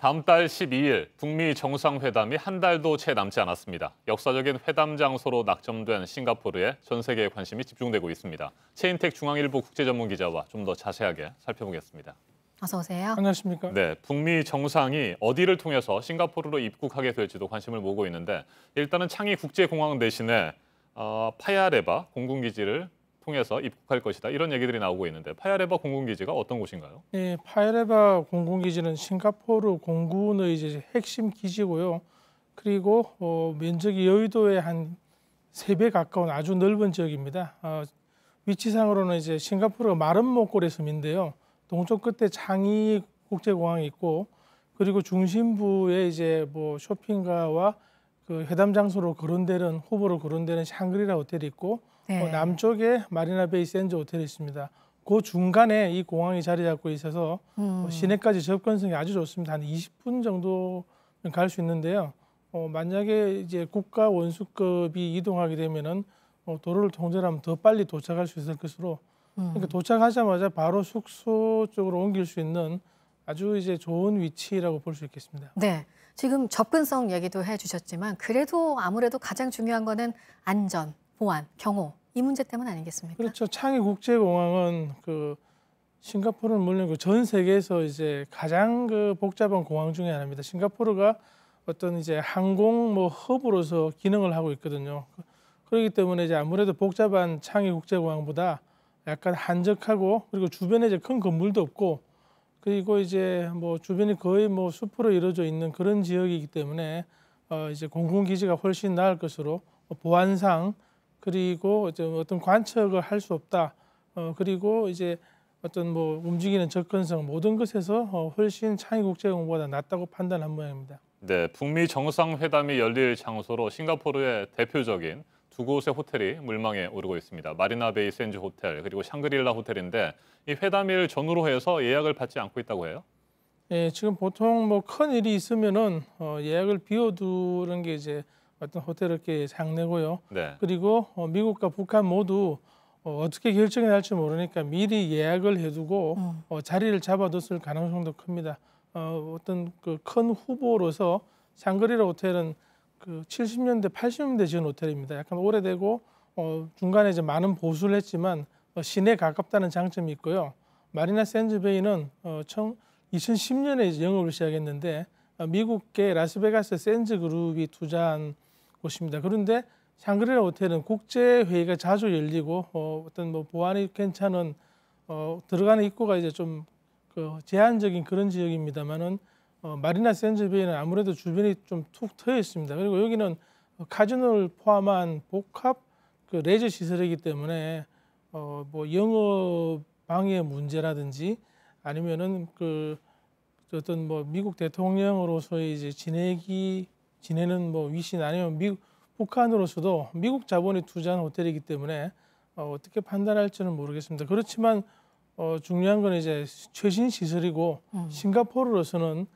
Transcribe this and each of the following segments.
다음 달 12일 북미 정상회담이 한 달도 채 남지 않았습니다. 역사적인 회담 장소로 낙점된 싱가포르에 전 세계의 관심이 집중되고 있습니다. 최인택 중앙일보 국제전문기자와 좀 더 자세하게 살펴보겠습니다. 어서 오세요. 안녕하십니까? 네, 북미 정상이 어디를 통해서 싱가포르로 입국하게 될지도 관심을 모으고 있는데 일단은 창의 국제공항 대신에 파야레바 공군기지를 통해서 입국할 것이다. 이런 얘기들이 나오고 있는데 파야레바 공군기지가 어떤 곳인가요? 네, 파야레바 공군기지는 싱가포르 공군의 이제 핵심 기지고요. 그리고 면적이 여의도의 한 3배 가까운 아주 넓은 지역입니다. 위치상으로는 이제 싱가포르가 마름모골의 섬인데요. 동쪽 끝에 창의 국제공항이 있고, 그리고 중심부에 이제 뭐 쇼핑가와 그 회담 장소로 거론되는 후보로 거론되는 샹그리라 호텔이 있고, 네. 남쪽에 마리나 베이 샌즈 호텔이 있습니다. 그 중간에 이 공항이 자리 잡고 있어서 시내까지 접근성이 아주 좋습니다. 한 20분 정도면 갈 수 있는데요. 만약에 이제 국가 원수급이 이동하게 되면은 도로를 통제하면 더 빨리 도착할 수 있을 것으로, 그러니까 도착하자마자 바로 숙소 쪽으로 옮길 수 있는 아주 이제 좋은 위치라고 볼 수 있겠습니다. 네, 지금 접근성 얘기도 해주셨지만 그래도 아무래도 가장 중요한 거는 안전, 보안, 경호 이 문제 때문 아니겠습니까? 그렇죠. 창의 국제공항은 싱가포르는 물론 전 세계에서 이제 가장 복잡한 공항 중에 하나입니다. 싱가포르가 어떤 이제 항공 허브로서 기능을 하고 있거든요. 그렇기 때문에 이제 아무래도 복잡한 창의 국제공항보다 약간 한적하고, 그리고 주변에 이제 큰 건물도 없고, 그리고 이제 주변이 거의 숲으로 이루어져 있는 그런 지역이기 때문에 이제 공군기지가 훨씬 나을 것으로, 보안상, 그리고 이제 어떤 관측을 할 수 없다. 그리고 이제 어떤 움직이는 접근성 모든 것에서 훨씬 창의 국제공항보다 낫다고 판단한 모양입니다. 네, 북미 정상회담이 열릴 장소로 싱가포르의 대표적인 두 곳의 호텔이 물망에 오르고 있습니다. 마리나 베이 샌즈 호텔 그리고 샹그릴라 호텔인데 이 회담일 전후로 해서 예약을 받지 않고 있다고 해요? 예, 지금 보통 큰 일이 있으면은 예약을 비워두는 게 이제 어떤 호텔업계의 장래고요. 네. 그리고 미국과 북한 모두 어떻게 결정이 날지 모르니까 미리 예약을 해두고 자리를 잡아뒀을 가능성도 큽니다. 어떤 큰 후보로서 샹그리라 호텔은 70년대, 80년대 지은 호텔입니다. 약간 오래되고 중간에 이제 많은 보수를 했지만 시내에 가깝다는 장점이 있고요. 마리나 샌즈 베이는 2010년에 이제 영업을 시작했는데 미국계 라스베가스 샌즈 그룹이 투자한 곳입니다. 그런데 샹그리라 호텔은 국제회의가 자주 열리고 어떤 보안이 괜찮은 들어가는 입구가 이제 좀 제한적인 그런 지역입니다만은 마리나 샌즈 베이는 아무래도 주변이 좀 툭 트여 있습니다. 그리고 여기는 카지노를 포함한 복합 레저 시설이기 때문에 영업 방해 문제라든지 아니면은 어떤 미국 대통령으로서의 이제 지내는 위신 아니면 북한으로서도 미국 자본이 투자한 호텔이기 때문에 어떻게 판단할지는 모르겠습니다. 그렇지만 중요한 건 이제 최신 시설이고 싱가포르로서는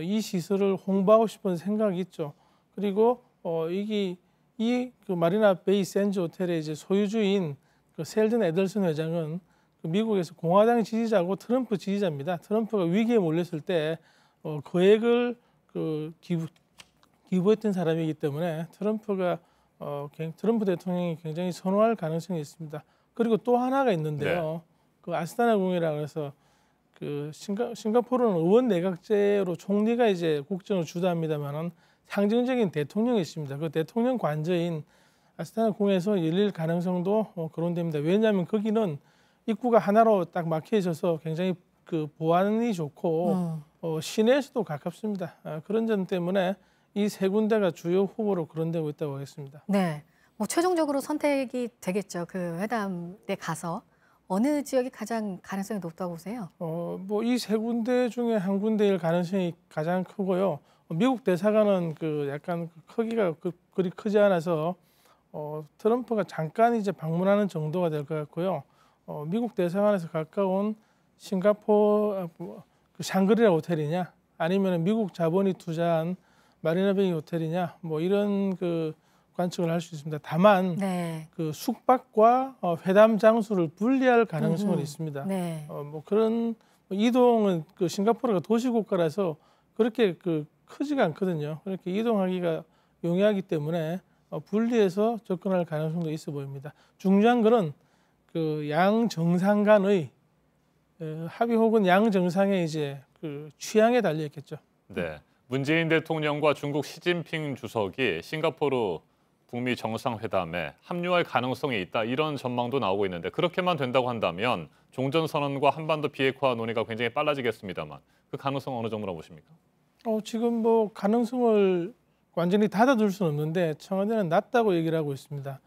이 시설을 홍보하고 싶은 생각이 있죠. 그리고 이 마리나 베이 샌즈 호텔의 이제 소유주인 셀든 에덜슨 회장은 미국에서 공화당 지지자고 트럼프 지지자입니다. 트럼프가 위기에 몰렸을 때 거액을 기부했던 사람이기 때문에 트럼프 대통령이 굉장히 선호할 가능성이 있습니다. 그리고 또 하나가 있는데요. 아스타나 궁이라고 해서 싱가포르는 의원 내각제로 총리가 이제 국정을 주도합니다만은 상징적인 대통령이 있습니다. 그 대통령 관저인 아스타나 궁에서 열릴 가능성도 거론됩니다. 왜냐하면 거기는 입구가 하나로 딱 막혀 있어서 굉장히 보안이 좋고 시내에서도 가깝습니다. 그런 점 때문에 이 세 군데가 주요 후보로 거론되고 있다고 하겠습니다. 네, 최종적으로 선택이 되겠죠. 그 회담에 가서 어느 지역이 가장 가능성이 높다고 보세요? 이 세 군데 중에 한 군데일 가능성이 가장 크고요. 미국 대사관은 약간 크기가 그리 크지 않아서 트럼프가 잠깐 이제 방문하는 정도가 될 것 같고요. 미국 대사관에서 가까운 싱가포르 샹그리라 호텔이냐, 아니면 미국 자본이 투자한 마리나 베이 호텔이냐, 이런 관측을 할 수 있습니다. 다만 숙박과 회담 장소를 분리할 가능성은 있습니다. 네. 그런 이동은 싱가포르가 도시국가라서 그렇게 크지가 않거든요. 그렇게 이동하기가 용이하기 때문에 분리해서 접근할 가능성도 있어 보입니다. 중요한 것은 양 정상 간의 합의 혹은 양 정상의 이제 취향에 달려 있겠죠. 네, 문재인 대통령과 중국 시진핑 주석이 싱가포르 북미 정상회담에 합류할 가능성이 있다 이런 전망도 나오고 있는데 그렇게만 된다고 한다면 종전선언과 한반도 비핵화 논의가 굉장히 빨라지겠습니다만 그 가능성 어느 정도라고 보십니까? 지금 뭐 가능성을 완전히 닫아둘 수는 없는데 청와대는 낮다고 얘기를 하고 있습니다.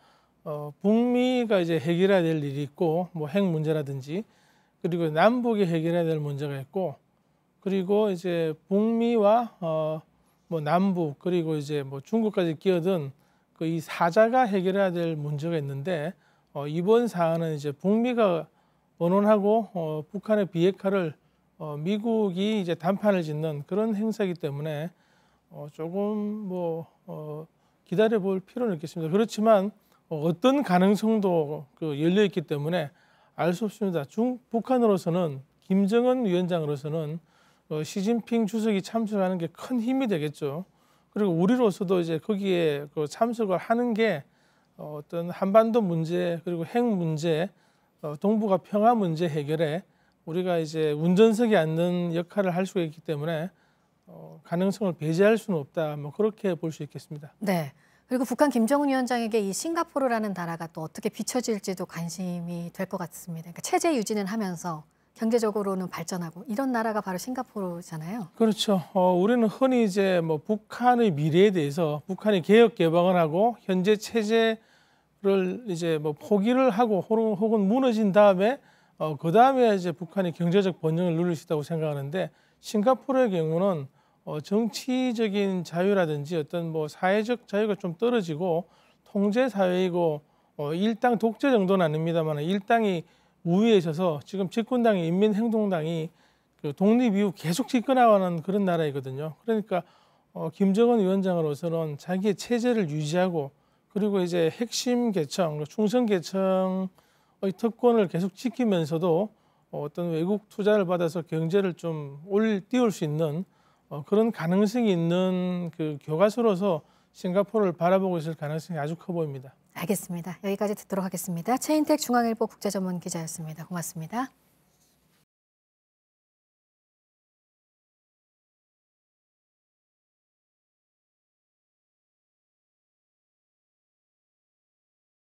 북미가 이제 해결해야 될 일이 있고 뭐 핵 문제라든지 그리고 남북이 해결해야 될 문제가 있고 그리고 이제 북미와 뭐 남북 그리고 이제 뭐 중국까지 끼어든 이 사자가 해결해야 될 문제가 있는데 이번 사안은 이제 북미가 원원하고 북한의 비핵화를 미국이 이제 단판을 짓는 그런 행사이기 때문에 조금 뭐 기다려 볼 필요는 있겠습니다. 그렇지만 어떤 가능성도 열려 있기 때문에 알 수 없습니다. 북한으로서는 김정은 위원장으로서는 시진핑 주석이 참석하는 게 큰 힘이 되겠죠. 그리고 우리로서도 이제 거기에 참석을 하는 게 어떤 한반도 문제 그리고 핵 문제, 동북아 평화 문제 해결에 우리가 이제 운전석에 앉는 역할을 할 수가 있기 때문에 가능성을 배제할 수는 없다. 뭐 그렇게 볼 수 있겠습니다. 네. 그리고 북한 김정은 위원장에게 이 싱가포르라는 나라가 또 어떻게 비춰질지도 관심이 될 것 같습니다. 그러니까 체제 유지는 하면서 경제적으로는 발전하고 이런 나라가 바로 싱가포르잖아요. 그렇죠. 우리는 흔히 이제 뭐 북한의 미래에 대해서 북한이 개혁 개방을 하고 현재 체제를 이제 뭐 포기를 하고 혹은 무너진 다음에 그 다음에 이제 북한이 경제적 번영을 누릴 수 있다고 생각하는데 싱가포르의 경우는 정치적인 자유라든지 어떤 뭐 사회적 자유가 좀 떨어지고 통제 사회이고 일당 독재 정도는 아닙니다만 일당이 우위에 있어서 지금 집권당의 인민행동당이 독립 이후 계속 집권하는 그런 나라이거든요. 그러니까 김정은 위원장으로서는 자기의 체제를 유지하고 그리고 이제 핵심 계층, 충성 계층의 특권을 계속 지키면서도 어떤 외국 투자를 받아서 경제를 좀 띄울 수 있는 그런 가능성이 있는 교과서로서 싱가포르를 바라보고 있을 가능성이 아주 커 보입니다. 알겠습니다. 여기까지 듣도록 하겠습니다. 최인택 중앙일보 국제전문기자였습니다. 고맙습니다.